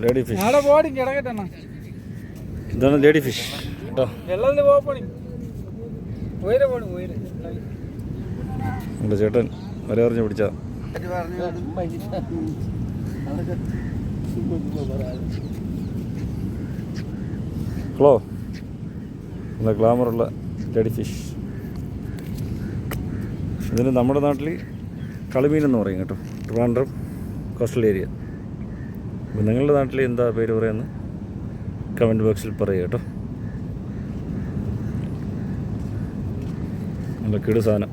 Lady fish. ഇതാണ് lady fish കേട്ടോ. എൻ്റെ ചേട്ടൻ വര പറഞ്ഞ് പിടിച്ച ഹലോ. നല്ല ഗ്ലാമറുള്ള ലേഡി ഫിഷ്. ഇതിന് നമ്മുടെ നാട്ടിൽ കളിമീനെന്ന് പറയും കേട്ടോ, ട്രിവാൻഡ്രം കോസ്റ്റൽ ഏരിയ. അപ്പോൾ നിങ്ങളുടെ നാട്ടിൽ എന്താ പേര് പറയുന്നത് കമൻറ്റ് ബോക്സിൽ പറയുക കേട്ടോ. നല്ല കിടു സാധനം.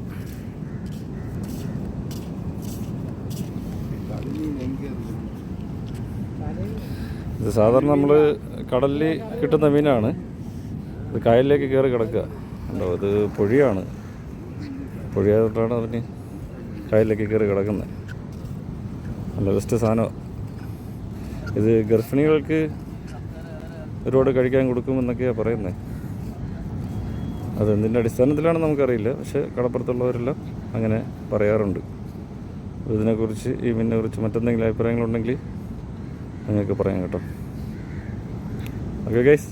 ഇത് സാധാരണ നമ്മൾ കടലിൽ കിട്ടുന്ന മീനാണ്. ഇത് കായലിലേക്ക് കയറി കിടക്കുക ഉണ്ടോ. ഇത് പുഴയാണ്, പുഴയായിട്ടാണ് അതിന് കായലിലേക്ക് കയറി കിടക്കുന്നത്. നല്ല ബെസ്റ്റ് സാധനമാണ് ഇത്. ഗർഭിണികൾക്ക് ഒരുപാട് കഴിക്കാൻ കൊടുക്കുമെന്നൊക്കെയാണ് പറയുന്നത്. അതെന്തിൻ്റെ അടിസ്ഥാനത്തിലാണെന്ന് നമുക്കറിയില്ല, പക്ഷേ കടപ്പുറത്തുള്ളവരെല്ലാം അങ്ങനെ പറയാറുണ്ട്. ഇതിനെക്കുറിച്ച്, ഈ മീനിനെക്കുറിച്ച് മറ്റെന്തെങ്കിലും അഭിപ്രായങ്ങളുണ്ടെങ്കിൽ നിങ്ങൾക്ക് പറയാം കേട്ടോ. Okay guys.